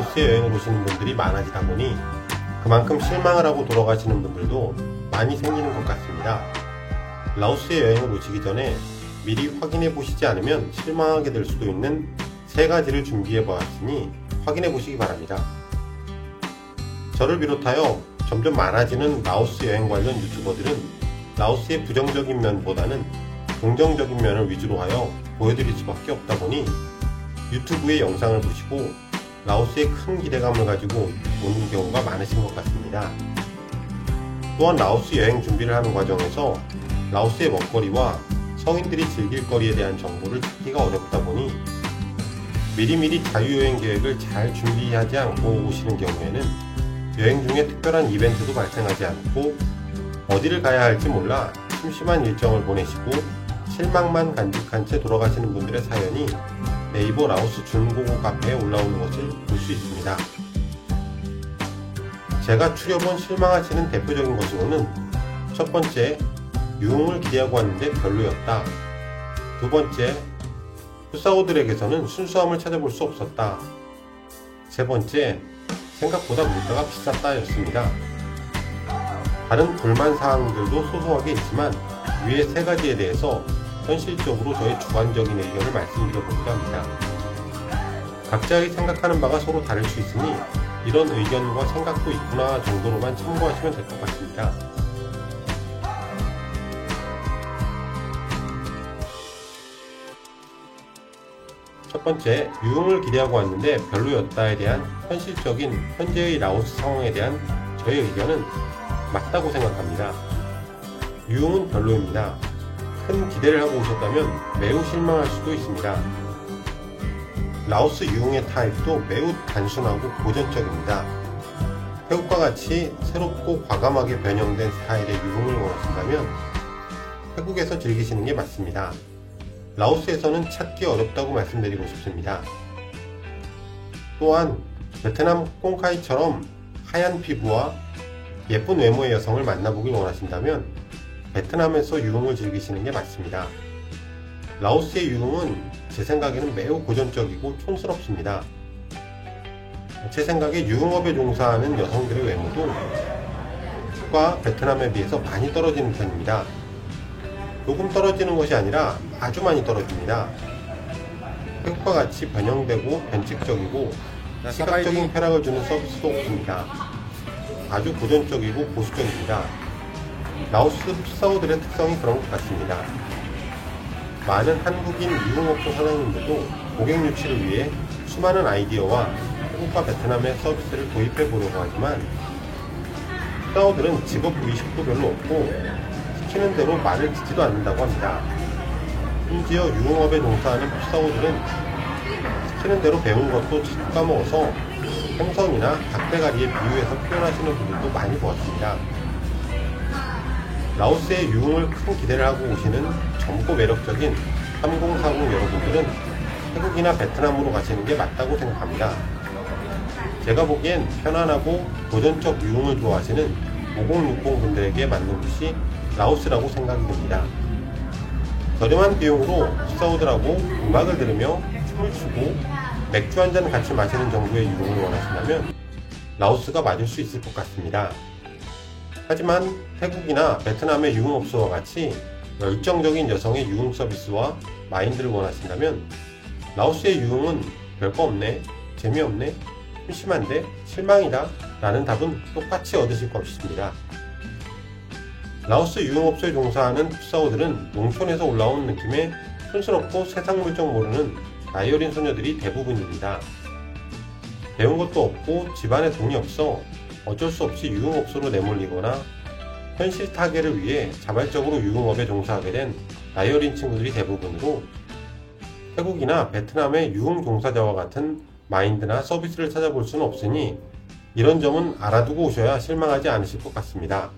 라오스에 여행을 오시는 분들이 많아지다 보니 그만큼 실망을 하고 돌아가시는 분들도 많이 생기는 것 같습니다. 라오스에 여행을 오시기 전에 미리 확인해 보시지 않으면 실망하게 될 수도 있는 3가지를 준비해 보았으니 확인해 보시기 바랍니다. 저를 비롯하여 점점 많아지는 라오스 여행 관련 유튜버들은 라오스의 부정적인 면보다는 긍정적인 면을 위주로 하여 보여드릴 수밖에 없다 보니 유튜브의 영상을 보시고 라오스에 큰 기대감을 가지고 오는 경우가 많으신 것 같습니다. 또한 라오스 여행 준비를 하는 과정에서 라오스의 먹거리와 성인들이 즐길 거리에 대한 정보를 찾기가 어렵다 보니 미리미리 자유여행 계획을 잘 준비하지 않고 오시는 경우에는 여행 중에 특별한 이벤트도 발생하지 않고 어디를 가야 할지 몰라 심심한 일정을 보내시고 실망만 간직한 채 돌아가시는 분들의 사연이 네이버 라오스 중고고 카페에 올라오는 것을 볼 수 있습니다. 제가 추려본 실망하시는 대표적인 것으로는 첫 번째, 유흥을 기대하고 왔는데 별로였다. 두 번째, 푸사오들에게서는 순수함을 찾아볼 수 없었다. 세 번째, 생각보다 물가가 비쌌다 였습니다. 다른 불만사항들도 소소하게 있지만 위의 3가지에 대해서 현실적으로 저의 주관적인 의견을 말씀드려보기로 합니다. 각자의 생각하는 바가 서로 다를 수 있으니 이런 의견과 생각도 있구나 정도로만 참고하시면 될 것 같습니다. 첫 번째, 유흥을 기대하고 왔는데 별로였다에 대한 현실적인 현재의 라오스 상황에 대한 저의 의견은 맞다고 생각합니다. 유흥은 별로입니다. 큰 기대를 하고 오셨다면 매우 실망할 수도 있습니다. 라오스 유흥의 타입도 매우 단순하고 고전적입니다. 태국과 같이 새롭고 과감하게 변형된 스타일의 유흥을 원하신다면 태국에서 즐기시는 게 맞습니다. 라오스에서는 찾기 어렵다고 말씀드리고 싶습니다. 또한 베트남 꽁카이처럼 하얀 피부와 예쁜 외모의 여성을 만나보길 원하신다면 베트남에서 유흥을 즐기시는 게 맞습니다. 라오스의 유흥은 제 생각에는 매우 고전적이고 촌스럽습니다. 제 생각에 유흥업에 종사하는 여성들의 외모도 태국과 베트남에 비해서 많이 떨어지는 편입니다. 조금 떨어지는 것이 아니라 아주 많이 떨어집니다. 태국과 같이 변형되고 변칙적이고 시각적인 쾌락을 주는 서비스도 없습니다. 아주 고전적이고 보수적입니다. 라오스 푸사오들의 특성이 그런 것 같습니다. 많은 한국인 유흥업소 사장님들도 고객 유치를 위해 수많은 아이디어와 태국과 베트남의 서비스를 도입해 보려고 하지만 푸사오들은 직업 의식도 별로 없고 시키는 대로 말을 듣지도 않는다고 합니다. 심지어 유흥업에 종사하는 푸사오들은 시키는 대로 배운 것도 자꾸 까먹어서 생선이나 닭대가리에 비유해서 표현하시는 분들도 많이 보았습니다. 라오스의 유흥을 큰 기대를 하고 오시는 젊고 매력적인 3040 여러분들은 태국이나 베트남으로 가시는 게 맞다고 생각합니다. 제가 보기엔 편안하고 고전적 유흥을 좋아하시는 5060 분들에게 맞는 곳이 라오스라고 생각이 듭니다. 저렴한 비용으로 푸사오들하고 음악을 들으며 춤을 추고 맥주 한잔 같이 마시는 정도의 유흥을 원하신다면 라오스가 맞을 수 있을 것 같습니다. 하지만 태국이나 베트남의 유흥업소와 같이 열정적인 여성의 유흥 서비스와 마인드를 원하신다면 라오스의 유흥은 별거 없네, 재미없네, 심심한데, 실망이다 라는 답은 똑같이 얻으실 것입니다. 라오스 유흥업소에 종사하는 푸사오들은 농촌에서 올라온 느낌의 촌스럽고 세상 물정 모르는 나이 어린 소녀들이 대부분입니다. 배운 것도 없고 집안에 돈이 없어 어쩔 수 없이 유흥업소로 내몰리거나 현실 타개를 위해 자발적으로 유흥업에 종사하게 된 나이 어린 친구들이 대부분으로 태국이나 베트남의 유흥 종사자와 같은 마인드나 서비스를 찾아볼 수는 없으니 이런 점은 알아두고 오셔야 실망하지 않으실 것 같습니다.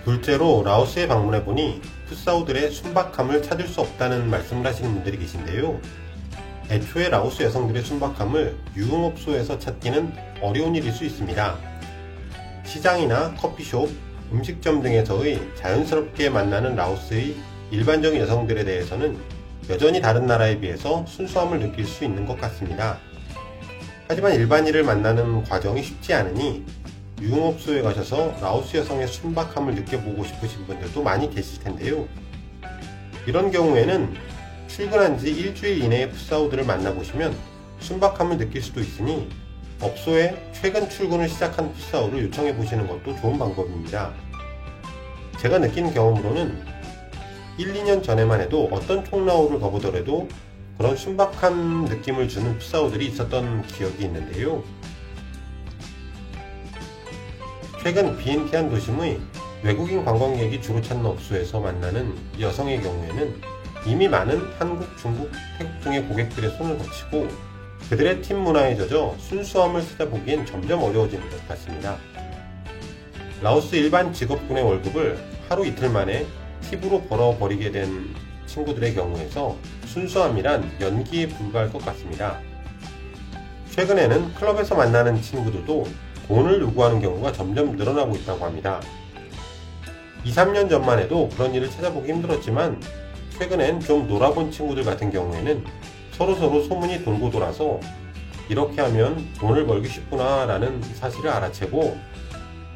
둘째로 라오스에 방문해보니 푸사오들의 순박함을 찾을 수 없다는 말씀을 하시는 분들이 계신데요. 애초에 라오스 여성들의 순박함을 유흥업소에서 찾기는 어려운 일일 수 있습니다. 시장이나 커피숍, 음식점 등에서의 자연스럽게 만나는 라오스의 일반적인 여성들에 대해서는 여전히 다른 나라에 비해서 순수함을 느낄 수 있는 것 같습니다. 하지만 일반인을 만나는 과정이 쉽지 않으니 유흥업소에 가셔서 라오스 여성의 순박함을 느껴보고 싶으신 분들도 많이 계실 텐데요. 이런 경우에는 출근한 지 일주일 이내의 풋사우들을 만나보시면 순박함을 느낄 수도 있으니 업소에 최근 출근을 시작한 풋사우를 요청해 보시는 것도 좋은 방법입니다. 제가 느낀 경험으로는 1, 2년 전에만 해도 어떤 총라오를 가보더라도 그런 순박한 느낌을 주는 풋사우들이 있었던 기억이 있는데요. 최근 비엔티안 도심의 외국인 관광객이 주로 찾는 업소에서 만나는 여성의 경우에는 이미 많은 한국, 중국, 태국 등의 고객들의 손을 거치고 그들의 팀 문화에 젖어 순수함을 찾아보기엔 점점 어려워지는 것 같습니다. 라오스 일반 직업군의 월급을 하루 이틀 만에 팁으로 벌어버리게 된 친구들의 경우에서 순수함이란 연기에 불과할 것 같습니다. 최근에는 클럽에서 만나는 친구들도 돈을 요구하는 경우가 점점 늘어나고 있다고 합니다. 2, 3년 전만 해도 그런 일을 찾아보기 힘들었지만 최근엔 좀 놀아본 친구들 같은 경우에는 서로서로 소문이 돌고 돌아서 이렇게 하면 돈을 벌기 쉽구나 라는 사실을 알아채고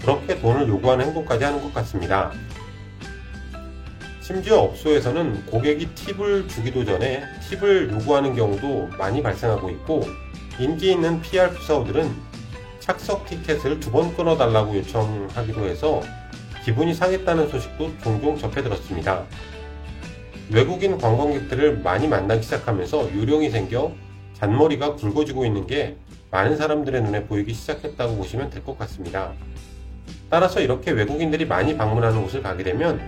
그렇게 돈을 요구하는 행동까지 하는 것 같습니다. 심지어 업소에서는 고객이 팁을 주기도 전에 팁을 요구하는 경우도 많이 발생하고 있고 인기 있는 PR 풋사우들은 착석 티켓을 2번 끊어달라고 요청하기도 해서 기분이 상했다는 소식도 종종 접해 들었습니다. 외국인 관광객들을 많이 만나기 시작하면서 요령이 생겨 잔머리가 굵어지고 있는 게 많은 사람들의 눈에 보이기 시작했다고 보시면 될 것 같습니다. 따라서 이렇게 외국인들이 많이 방문하는 곳을 가게 되면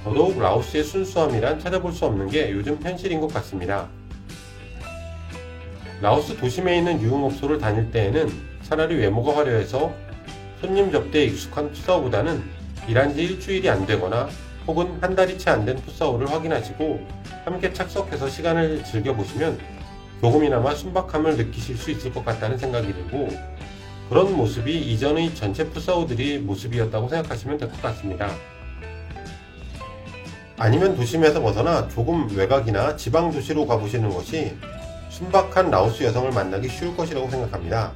더더욱 라오스의 순수함이란 찾아볼 수 없는 게 요즘 현실인 것 같습니다. 라오스 도심에 있는 유흥업소를 다닐 때에는 차라리 외모가 화려해서 손님 접대에 익숙한 풋사우보다는 일한 지 일주일이 안 되거나 혹은 한 달이 채 안 된 풋사우를 확인하시고 함께 착석해서 시간을 즐겨보시면 조금이나마 순박함을 느끼실 수 있을 것 같다는 생각이 들고 그런 모습이 이전의 전체 풋사우들이 모습이었다고 생각하시면 될 것 같습니다. 아니면 도심에서 벗어나 조금 외곽이나 지방 도시로 가보시는 것이 순박한 라오스 여성을 만나기 쉬울 것이라고 생각합니다.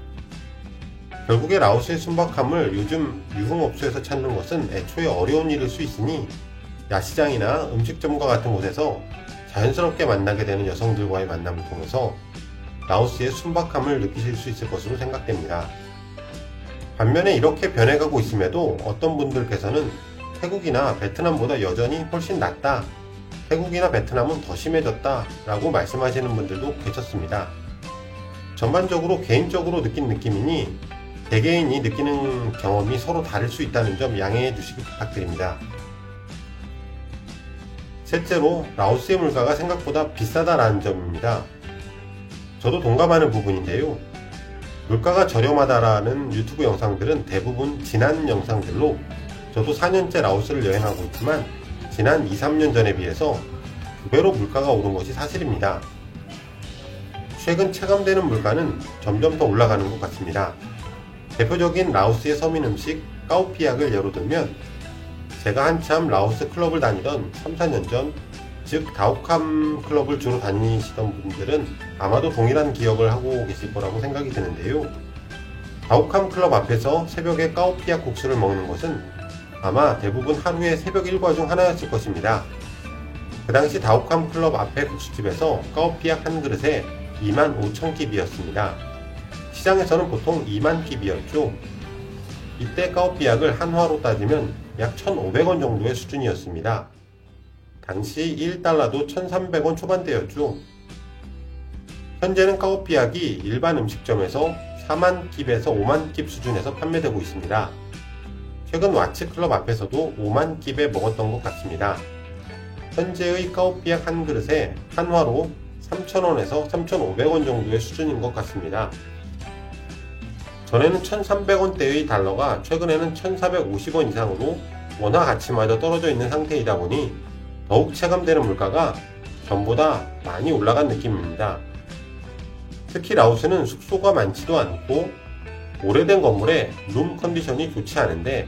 결국에 라오스의 순박함을 요즘 유흥업소에서 찾는 것은 애초에 어려운 일일 수 있으니 야시장이나 음식점과 같은 곳에서 자연스럽게 만나게 되는 여성들과의 만남을 통해서 라오스의 순박함을 느끼실 수 있을 것으로 생각됩니다. 반면에 이렇게 변해가고 있음에도 어떤 분들께서는 태국이나 베트남보다 여전히 훨씬 낫다, 태국이나 베트남은 더 심해졌다 라고 말씀하시는 분들도 계셨습니다. 전반적으로 개인적으로 느낀 느낌이니 개개인이 느끼는 경험이 서로 다를 수 있다는 점 양해해 주시기 부탁드립니다. 셋째로 라오스의 물가가 생각보다 비싸다라는 점입니다. 저도 동감하는 부분인데요. 물가가 저렴하다라는 유튜브 영상들은 대부분 지난 영상들로 저도 4년째 라오스를 여행하고 있지만 지난 2, 3년 전에 비해서 2배로 물가가 오른 것이 사실입니다. 최근 체감되는 물가는 점점 더 올라가는 것 같습니다. 대표적인 라오스의 서민 음식 까오피약을 예로 들면 제가 한참 라오스 클럽을 다니던 3, 4년 전, 즉 다오캄 클럽을 주로 다니시던 분들은 아마도 동일한 기억을 하고 계실 거라고 생각이 드는데요. 다오캄 클럽 앞에서 새벽에 까오피약 국수를 먹는 것은 아마 대부분 하루의 새벽 일과 중 하나였을 것입니다. 그 당시 다오캄 클럽 앞의 국수집에서 까오피약 한 그릇에 25,000끼비였습니다. 시장에서는 보통 2만 끼비였죠. 이때 까오피약을 한화로 따지면 약 1,500원 정도의 수준이었습니다. 당시 1달러도 1,300원 초반대였죠. 현재는 까오피약이 일반 음식점에서 4만 깁에서 5만 깁 수준에서 판매되고 있습니다. 최근 와츠 클럽 앞에서도 5만 깁에 먹었던 것 같습니다. 현재의 까오피약 한 그릇에 한화로 3,000원에서 3,500원 정도의 수준인 것 같습니다. 전에는 1,300원대의 달러가 최근에는 1,450원 이상으로 원화 가치마저 떨어져 있는 상태이다 보니 더욱 체감되는 물가가 전보다 많이 올라간 느낌입니다. 특히 라오스는 숙소가 많지도 않고 오래된 건물에 룸 컨디션이 좋지 않은데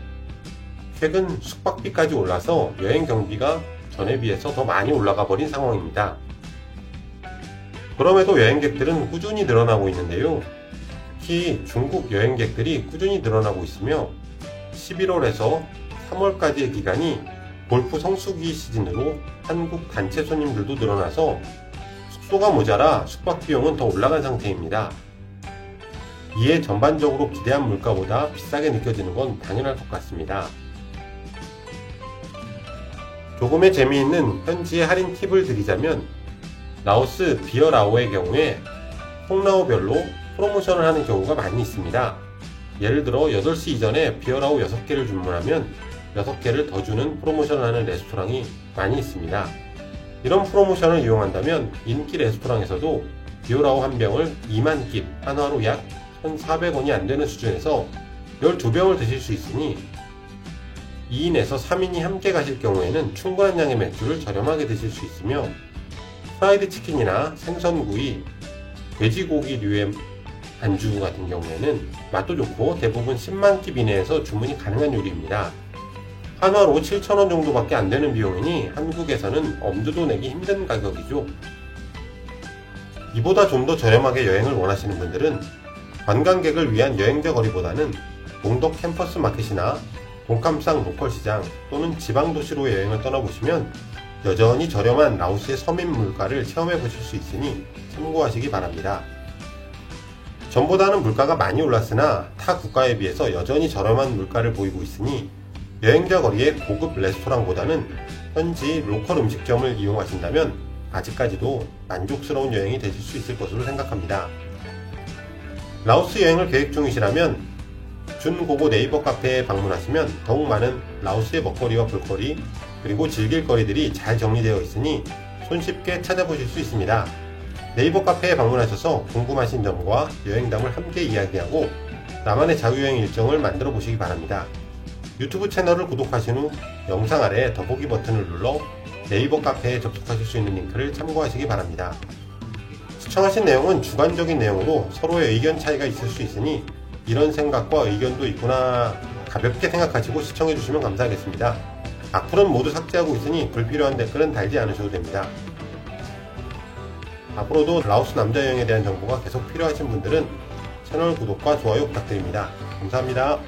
최근 숙박비까지 올라서 여행 경비가 전에 비해서 더 많이 올라가 버린 상황입니다. 그럼에도 여행객들은 꾸준히 늘어나고 있는데요. 특히 중국 여행객들이 꾸준히 늘어나고 있으며 11월에서 3월까지의 기간이 골프 성수기 시즌으로 한국 단체 손님들도 늘어나서 숙소가 모자라 숙박 비용은 더 올라간 상태입니다. 이에 전반적으로 기대한 물가보다 비싸게 느껴지는 건 당연할 것 같습니다. 조금의 재미있는 현지의 할인 팁을 드리자면 라오스 비어라오의 경우에 콩라오별로 프로모션을 하는 경우가 많이 있습니다. 예를 들어 8시 이전에 비어라오 6개를 주문하면 6개를 더 주는 프로모션을 하는 레스토랑이 많이 있습니다. 이런 프로모션을 이용한다면 인기 레스토랑에서도 비어라오 한 병을 2만 깁, 한화로 약 1,400원이 안 되는 수준에서 12병을 드실 수 있으니 2인에서 3인이 함께 가실 경우에는 충분한 양의 맥주를 저렴하게 드실 수 있으며 프라이드 치킨이나 생선구이, 돼지고기류의 안주 같은 경우에는 맛도 좋고 대부분 10만 깁 이내에서 주문이 가능한 요리입니다. 한화로 7,000원 정도밖에 안 되는 비용이니 한국에서는 엄두도 내기 힘든 가격이죠. 이보다 좀 더 저렴하게 여행을 원하시는 분들은 관광객을 위한 여행자 거리보다는 동덕 캠퍼스 마켓이나 동캄상 로컬 시장 또는 지방도시로 여행을 떠나보시면 여전히 저렴한 라오스의 서민 물가를 체험해 보실 수 있으니 참고하시기 바랍니다. 전보다는 물가가 많이 올랐으나 타 국가에 비해서 여전히 저렴한 물가를 보이고 있으니 여행자 거리의 고급 레스토랑보다는 현지 로컬 음식점을 이용하신다면 아직까지도 만족스러운 여행이 되실 수 있을 것으로 생각합니다. 라오스 여행을 계획 중이시라면 준고고 네이버 카페에 방문하시면 더욱 많은 라오스의 먹거리와 볼거리 그리고 즐길 거리들이 잘 정리되어 있으니 손쉽게 찾아보실 수 있습니다. 네이버 카페에 방문하셔서 궁금하신 점과 여행담을 함께 이야기하고 나만의 자유여행 일정을 만들어 보시기 바랍니다. 유튜브 채널을 구독하신 후 영상 아래 더보기 버튼을 눌러 네이버 카페에 접속하실 수 있는 링크를 참고하시기 바랍니다. 시청하신 내용은 주관적인 내용으로 서로의 의견 차이가 있을 수 있으니 이런 생각과 의견도 있구나 가볍게 생각하시고 시청해 주시면 감사하겠습니다. 악플은 모두 삭제하고 있으니 불필요한 댓글은 달지 않으셔도 됩니다. 앞으로도 라오스 남자 여행에 대한 정보가 계속 필요하신 분들은 채널 구독과 좋아요 부탁드립니다. 감사합니다.